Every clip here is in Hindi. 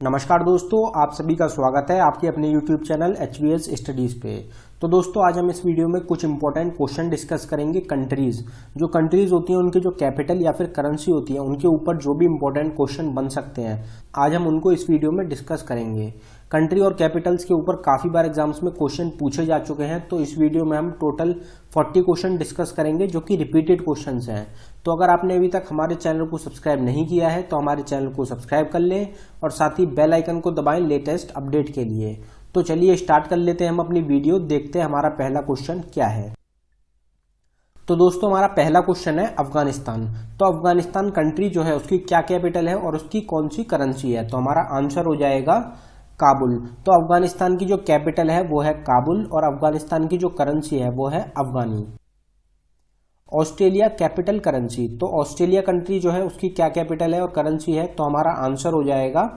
नमस्कार दोस्तों, आप सभी का स्वागत है आपके अपने YouTube चैनल HVS स्टडीज़ पे। तो दोस्तों आज हम इस वीडियो में कुछ इंपॉर्टेंट क्वेश्चन डिस्कस करेंगे। जो कंट्रीज होती हैं उनकी जो कैपिटल या फिर करेंसी होती है उनके ऊपर जो भी इंपॉर्टेंट क्वेश्चन बन सकते हैं, आज हम उनको इस वीडियो में डिस्कस करेंगे। कंट्री और कैपिटल्स के ऊपर काफ़ी बार एग्जाम्स में क्वेश्चन पूछे जा चुके हैं, तो इस वीडियो में हम टोटल 40 क्वेश्चन डिस्कस करेंगे जो कि रिपीटेड क्वेश्चंस हैं। तो अगर आपने अभी तक हमारे चैनल को सब्सक्राइब नहीं किया है तो हमारे चैनल को सब्सक्राइब कर लें और साथ ही बेल आइकन को दबाएं लेटेस्ट अपडेट के लिए। तो चलिए स्टार्ट कर लेते हैं हम अपनी वीडियो। देखते हैं हमारा पहला क्वेश्चन क्या है। तो दोस्तों हमारा पहला क्वेश्चन है अफगानिस्तान। तो अफगानिस्तान कंट्री जो है उसकी क्या कैपिटल है और उसकी कौन सी करेंसी है? तो हमारा आंसर हो जाएगा काबुल। तो अफगानिस्तान की जो कैपिटल है वो है काबुल और अफगानिस्तान की जो करेंसी है वो है अफगानी। Australia capital currency. तो ऑस्ट्रेलिया कंट्री जो है उसकी क्या कैपिटल है और करेंसी है? तो हमारा आंसर हो जाएगा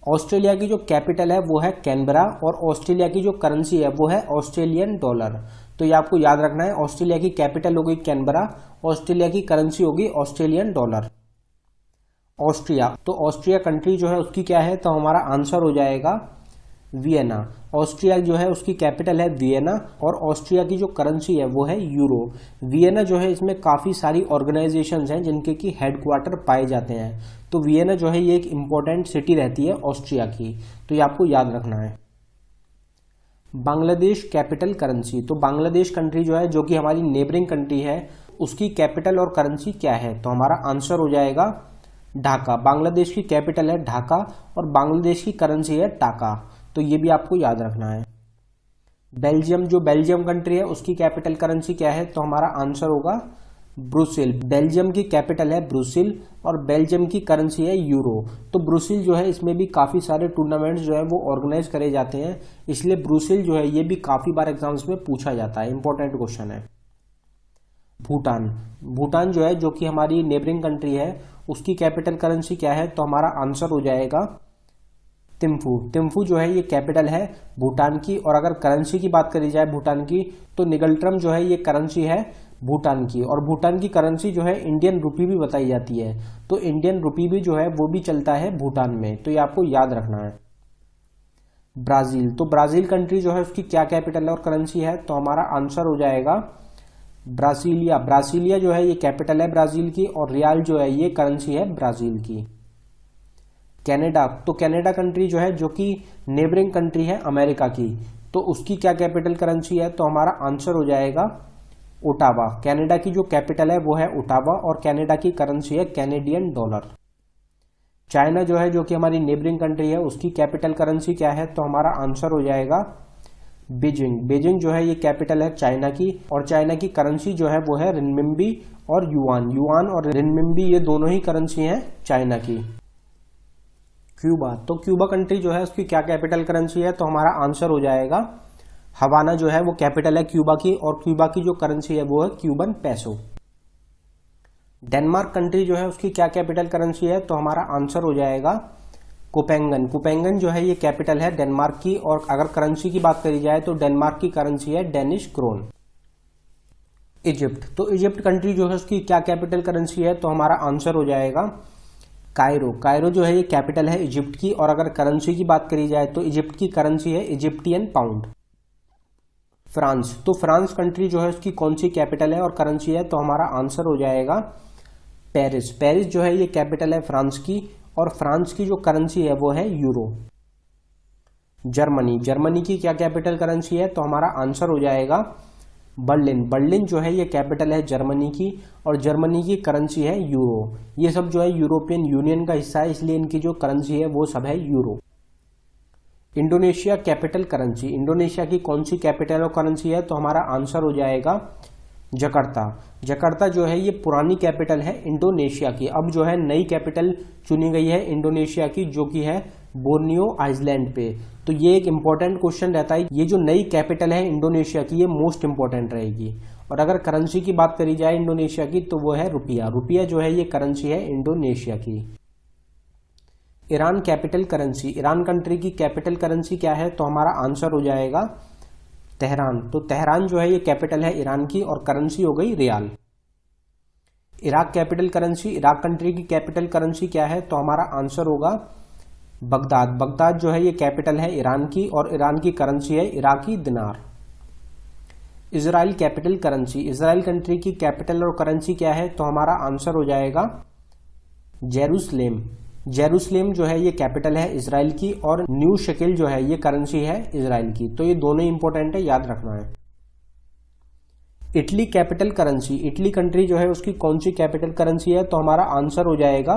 ऑस्ट्रेलिया की जो कैपिटल है वो है कैनबरा और ऑस्ट्रेलिया की जो करेंसी है वो है ऑस्ट्रेलियन डॉलर। तो ये आपको याद रखना है, ऑस्ट्रेलिया की कैपिटल होगी कैनबरा, ऑस्ट्रेलिया की करेंसी होगी ऑस्ट्रेलियन डॉलर। ऑस्ट्रिया। तो ऑस्ट्रिया कंट्री जो है उसकी क्या है? तो हमारा आंसर हो जाएगा वियना। ऑस्ट्रिया जो है उसकी कैपिटल है वियना और ऑस्ट्रिया की जो करेंसी है वो है यूरो। वियना जो है इसमें काफ़ी सारी ऑर्गेनाइजेशंस हैं जिनके की हेडक्वार्टर पाए जाते हैं। तो वियना जो है ये एक इम्पोर्टेंट सिटी रहती है ऑस्ट्रिया की, तो ये आपको याद रखना है। Bangladesh capital currency. तो बांग्लादेश कंट्री जो है जो कि हमारी नेबरिंग कंट्री है उसकी कैपिटल और करेंसी क्या है? तो हमारा आंसर हो जाएगा ढाका। बांग्लादेश की कैपिटल है ढाका और बांग्लादेश की करेंसी है टाका। तो ये भी आपको याद रखना है। बेल्जियम। जो बेल्जियम कंट्री है उसकी कैपिटल करेंसी क्या है? तो हमारा आंसर होगा ब्रुसेल। बेल्जियम की कैपिटल है ब्रुसेल और बेल्जियम की करेंसी है यूरो। तो ब्रुसेल जो है इसमें भी काफ़ी सारे टूर्नामेंट्स जो है वो ऑर्गेनाइज करे जाते हैं, इसलिए ब्रुसेल जो है ये भी काफ़ी बार एग्जाम्स में पूछा जाता है, इंपॉर्टेंट क्वेश्चन है। भूटान। भूटान जो है जो कि हमारी नेबरिंग कंट्री है उसकी कैपिटल करेंसी क्या है? तो हमारा आंसर हो जाएगा थिम्फू। थिम्फू जो है ये कैपिटल है भूटान की और अगर करेंसी की बात करी जाए भूटान की तो निगलट्रम जो है ये करेंसी है भूटान की और भूटान की करेंसी जो है इंडियन रुपी भी बताई जाती है। तो इंडियन रुपी भी जो है वो भी चलता है भूटान में, तो ये आपको याद रखना है। ब्राजील। तो ब्राजील कंट्री जो है उसकी क्या कैपिटल और करेंसी है? तो हमारा आंसर हो जाएगा ब्रासीलिया। ब्रासीलिया जो है ये कैपिटल है ब्राजील की और रियाल जो है ये करेंसी है ब्राजील की। कनाडा। तो कनाडा कंट्री जो है जो कि नेबरिंग कंट्री है अमेरिका की, तो उसकी क्या कैपिटल करेंसी है? तो हमारा आंसर हो जाएगा ओटावा। कनाडा की जो कैपिटल है वो है ओटावा और कनाडा की करेंसी है कैनेडियन डॉलर। चाइना जो है जो कि हमारी नेबरिंग कंट्री है उसकी कैपिटल करेंसी क्या है? तो हमारा आंसर हो जाएगा बीजिंग। बीजिंग जो है ये कैपिटल है चाइना की और चाइना की करेंसी जो है वो है रिनमिंबी और युआन। युआन और रिनमिंबी ये दोनों ही करेंसी हैं चाइना की। क्यूबा। तो क्यूबा कंट्री जो है उसकी क्या कैपिटल करेंसी है? तो हमारा आंसर हो जाएगा हवाना जो है वो कैपिटल है क्यूबा की और क्यूबा की जो करेंसी है वो है क्यूबन पैसो। डेनमार्क कंट्री जो है उसकी क्या कैपिटल करेंसी है? तो हमारा आंसर हो जाएगा कोपेंगन। कोपेंगन जो है ये कैपिटल है डेनमार्क की और अगर करेंसी की बात करी जाए तो डेनमार्क की करेंसी है डेनिश क्रोन। इजिप्ट। तो इजिप्ट कंट्री जो है उसकी क्या कैपिटल करेंसी है? तो हमारा आंसर हो जाएगा कायरो। कायरो जो है ये कैपिटल है इजिप्ट की और अगर करेंसी की बात करी जाए तो इजिप्ट की करेंसी है इजिप्टियन पाउंड। फ्रांस। तो फ्रांस कंट्री जो है उसकी कौन सी कैपिटल है और करेंसी है? तो हमारा आंसर हो जाएगा पेरिस। पेरिस जो है ये कैपिटल है फ्रांस की और फ्रांस की जो करेंसी है वो है यूरो। जर्मनी। जर्मनी की क्या कैपिटल करेंसी है? तो हमारा आंसर हो जाएगा बर्लिन। बर्लिन जो है ये कैपिटल है जर्मनी की और जर्मनी की करेंसी है यूरो। ये सब जो है यूरोपियन यूनियन का हिस्सा है, इसलिए इनकी जो करेंसी है वो सब है euro. Indonesia capital currency. Indonesia की कौन सी कैपिटल और करेंसी है? तो हमारा आंसर हो जाएगा जकार्ता। जकार्ता जो है ये पुरानी कैपिटल है इंडोनेशिया की, अब जो है नई कैपिटल चुनी गई है इंडोनेशिया की जो कि है बोर्नियो आइलैंड पे। तो ये एक इंपॉर्टेंट क्वेश्चन रहता है, ये जो नई कैपिटल है इंडोनेशिया की ये मोस्ट इंपॉर्टेंट रहेगी। और अगर करेंसी की बात करी जाए इंडोनेशिया की तो वो है रुपया। रुपया जो है ये करेंसी है इंडोनेशिया की। Iran capital currency. Iran country की कैपिटल करेंसी क्या है? तो हमारा आंसर हो जाएगा तेहरान। तो तेहरान जो है ये कैपिटल है ईरान की और करेंसी हो गई riyal. Iraq capital currency, Iraq country की कैपिटल करेंसी क्या है? तो हमारा आंसर होगा बगदाद, बगदाद जो है ये कैपिटल है ईरान की और ईरान की करेंसी है इराकी दिनार। Israel capital currency, Israel country की कैपिटल और करेंसी क्या है? तो हमारा आंसर हो जाएगा जेरूसलेम। जेरूसलेम जो है ये कैपिटल है इजराइल की और न्यू शकेल जो है ये करेंसी है इजराइल की। तो ये दोनों इंपॉर्टेंट है, याद रखना है। Italy capital currency, Italy country जो है उसकी कौन सी कैपिटल करेंसी है? तो हमारा आंसर हो जाएगा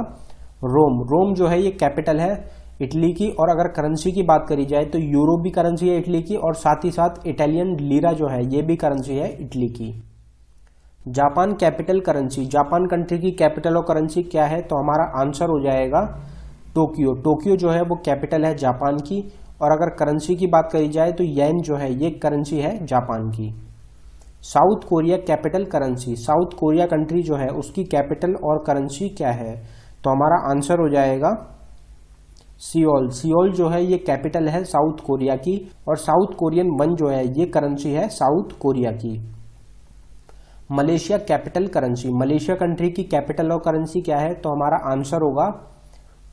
रोम। रोम जो है ये कैपिटल है इटली की और अगर करेंसी की बात करी जाए तो यूरो भी करेंसी है इटली की और साथ ही साथ इटालियन लीरा जो है ये भी करेंसी है इटली की। Japan capital currency, Japan country की कैपिटल और करेंसी क्या है? तो हमारा आंसर हो जाएगा टोक्यो। टोक्यो जो है वो कैपिटल है जापान की और अगर करेंसी की बात करी जाए तो येन जो है ये करेंसी है जापान की। South Korea capital currency, south Korea country जो है उसकी कैपिटल और करेंसी क्या है? तो हमारा आंसर हो जाएगा सियोल। सियोल जो है ये कैपिटल है साउथ कोरिया की और साउथ कोरियन वन जो है ये करेंसी है साउथ कोरिया की। Malaysia capital currency, Malaysia country की कैपिटल और करेंसी क्या है? तो हमारा आंसर होगा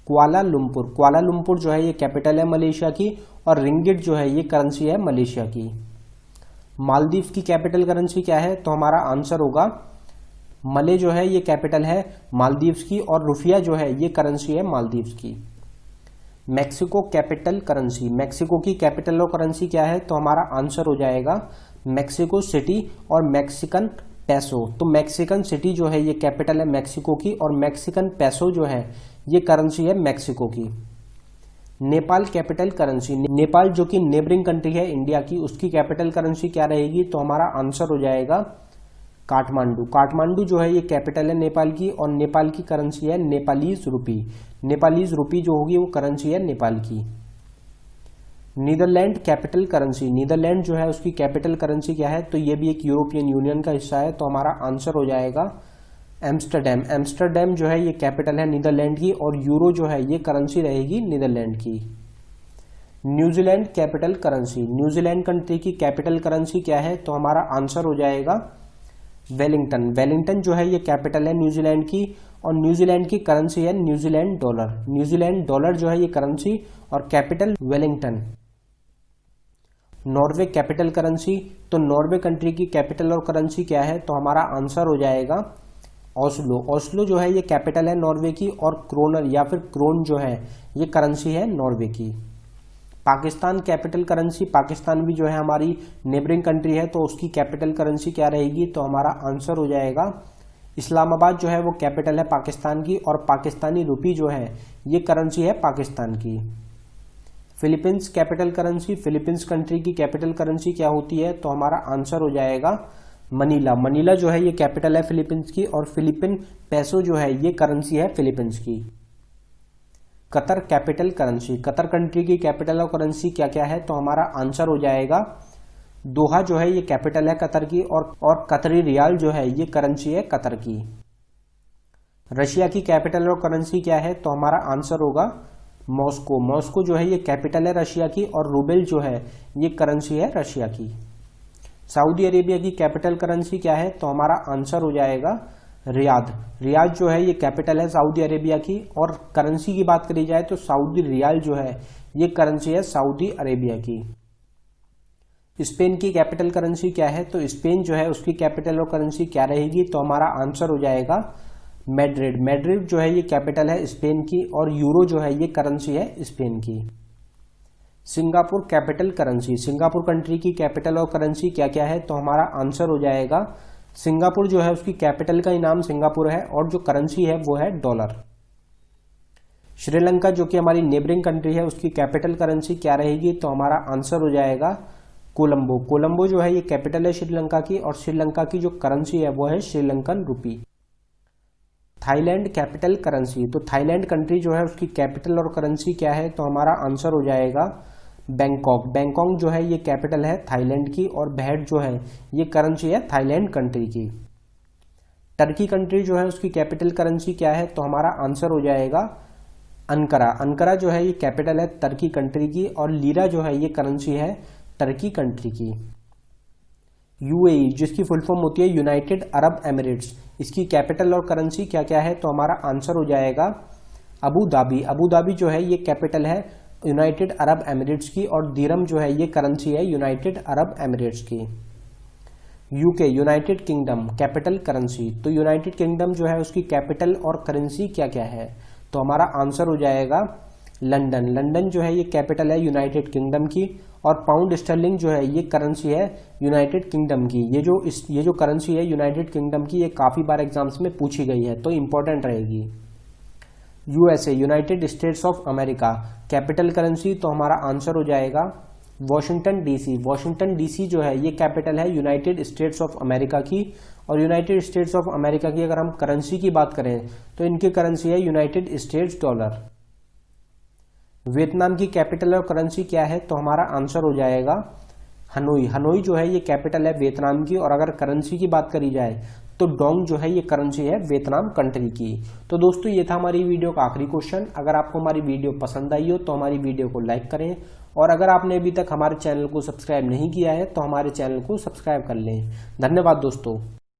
कुआलालंपुर। कुआलालंपुर जो है ये कैपिटल है मलेशिया की और रिंगिट जो है ये करेंसी है मलेशिया की। मालदीव की कैपिटल करेंसी क्या है? तो हमारा आंसर होगा मले जो है ये कैपिटल है मालदीव्स की और रुफिया जो है ये करेंसी है मालदीव्स की। मैक्सिको कैपिटल करेंसी, मैक्सिको की कैपिटल और करेंसी क्या है? तो हमारा आंसर हो जाएगा मैक्सिको सिटी और मैक्सिकन पैसो। तो मैक्सिकन सिटी जो है ये कैपिटल है मैक्सिको की और मैक्सिकन पैसो जो है ये करेंसी है मैक्सिको की। नेपाल कैपिटल करेंसी, नेपाल जो कि नेबरिंग कंट्री है इंडिया की, उसकी कैपिटल करेंसी क्या रहेगी? तो हमारा आंसर हो जाएगा काठमांडू। काठमांडू जो है ये कैपिटल है नेपाल की और नेपाल की करेंसी है नेपालीज रुपी। नेपालीज रुपी जो होगी वो करेंसी है नेपाल की। नीदरलैंड कैपिटल करेंसी, नीदरलैंड जो है उसकी कैपिटल करेंसी क्या है? तो ये भी एक यूरोपियन यूनियन का हिस्सा है तो हमारा आंसर हो जाएगा एम्स्टरडैम। एम्स्टरडैम जो है ये कैपिटल है नीदरलैंड की और यूरो जो है ये करेंसी रहेगी नीदरलैंड की। New Zealand capital currency, New Zealand country की कैपिटल करेंसी क्या है? तो हमारा आंसर हो जाएगा वेलिंगटन। वेलिंगटन जो है ये कैपिटल है न्यूजीलैंड की और न्यूजीलैंड की करेंसी है न्यूजीलैंड डॉलर। न्यूजीलैंड डॉलर जो है ये करेंसी और capital Wellington. Norway capital currency, तो नॉर्वे कंट्री की कैपिटल और करेंसी क्या है? तो हमारा आंसर हो जाएगा ओस्लो। ओस्लो जो है ये कैपिटल है नॉर्वे की और क्रोनर या फिर क्रोन जो है ये करेंसी है नॉर्वे की। पाकिस्तान कैपिटल करेंसी, पाकिस्तान भी जो है हमारी नेबरिंग कंट्री है तो उसकी कैपिटल करेंसी क्या रहेगी? तो हमारा आंसर हो जाएगा इस्लामाबाद जो है वो कैपिटल है पाकिस्तान की और पाकिस्तानी रुपी जो है ये करेंसी है पाकिस्तान की। Philippines capital currency, Philippines country की कैपिटल करेंसी क्या होती है? तो हमारा आंसर हो जाएगा मनीला। मनीला जो है ये कैपिटल है फिलीपींस की और फिलीपीन पैसो जो है ये करेंसी है फिलीपींस की। Qatar capital currency, Qatar country की कैपिटल और करेंसी क्या क्या है? तो हमारा आंसर हो जाएगा दोहा जो है ये कैपिटल है कतर की और कतरी रियाल जो है ये करेंसी है कतर की। रशिया की कैपिटल और करेंसी क्या है? तो हमारा आंसर होगा मॉस्को। मॉस्को जो है ये कैपिटल है रशिया की और रूबेल जो है ये करेंसी है रशिया की। सऊदी अरेबिया की कैपिटल करेंसी क्या है? तो हमारा आंसर हो जाएगा रियाद। रियाद जो है ये कैपिटल है सऊदी अरेबिया की और करेंसी की बात करी जाए तो सऊदी रियाल जो है ये करेंसी है सऊदी अरेबिया की। स्पेन की कैपिटल करेंसी क्या है? तो स्पेन जो है उसकी कैपिटल और करेंसी क्या रहेगी? तो हमारा आंसर हो जाएगा मैड्रिड। मैड्रिड जो है ये कैपिटल है स्पेन की और यूरो जो है ये करेंसी है स्पेन की। Singapore capital currency, Singapore country की कैपिटल और करेंसी क्या क्या है? तो हमारा आंसर हो जाएगा सिंगापुर जो है उसकी कैपिटल का ही नाम सिंगापुर है और जो करेंसी है वो है डॉलर। श्रीलंका जो कि हमारी नेबरिंग कंट्री है उसकी कैपिटल करेंसी क्या रहेगी? तो हमारा आंसर हो जाएगा कोलंबो। कोलंबो जो है ये कैपिटल है श्रीलंका की और श्रीलंका की जो करेंसी है वो है श्रीलंकन रुपी। थाईलैंड कैपिटल करेंसी, तो थाईलैंड कंट्री जो है उसकी कैपिटल और करेंसी क्या है? तो हमारा आंसर हो जाएगा बैंकॉक। बैंकॉक जो है ये कैपिटल है थाईलैंड की और बैट जो है ये करेंसी है थाईलैंड कंट्री की। टर्की कंट्री जो है उसकी कैपिटल करेंसी क्या है? तो हमारा आंसर हो जाएगा अंकारा। अंकारा जो है ये कैपिटल है टर्की कंट्री की और लीरा जो है ये करेंसी है टर्की कंट्री की। यूएई जिसकी फुल फॉर्म होती है यूनाइटेड अरब एमिरेट्स, इसकी कैपिटल और करेंसी क्या क्या है? तो हमारा आंसर हो जाएगा अबू धाबी जो है ये कैपिटल है यूनाइटेड अरब एमिरेट्स की, और दिरहम जो है ये करेंसी है यूनाइटेड अरब एमिरेट्स की। UK United kingdom capital currency, तो यूनाइटेड किंगडम जो है उसकी कैपिटल और करेंसी क्या क्या है, तो हमारा आंसर हो जाएगा लंदन। लंदन जो है ये कैपिटल है यूनाइटेड किंगडम की, और पाउंड स्टर्लिंग जो है ये करेंसी है यूनाइटेड किंगडम की। ये जो करेंसी है यूनाइटेड किंगडम की, ये काफी बार एग्जाम्स में पूछी गई है, तो इंपॉर्टेंट रहेगी। USA United states of America capital currency, तो हमारा आंसर हो जाएगा वॉशिंगटन डीसी। वॉशिंगटन डीसी जो है ये कैपिटल है यूनाइटेड स्टेट्स ऑफ अमेरिका की, और यूनाइटेड स्टेट्स ऑफ अमेरिका की अगर हम करेंसी की बात करें तो इनकी करेंसी है यूनाइटेड स्टेट्स डॉलर। वियतनाम की कैपिटल और करेंसी क्या है, तो हमारा आंसर हो जाएगा हनोई। हनोई जो है ये कैपिटल है वियतनाम की, और अगर करेंसी की बात करी जाए तो डोंग जो है ये करेंसी है वियतनाम कंट्री की। तो दोस्तों ये था हमारी वीडियो का आखिरी क्वेश्चन। अगर आपको हमारी वीडियो पसंद आई हो तो हमारी वीडियो को लाइक करें, और अगर आपने अभी तक हमारे चैनल को सब्सक्राइब नहीं किया है तो हमारे चैनल को सब्सक्राइब कर लें। धन्यवाद दोस्तों।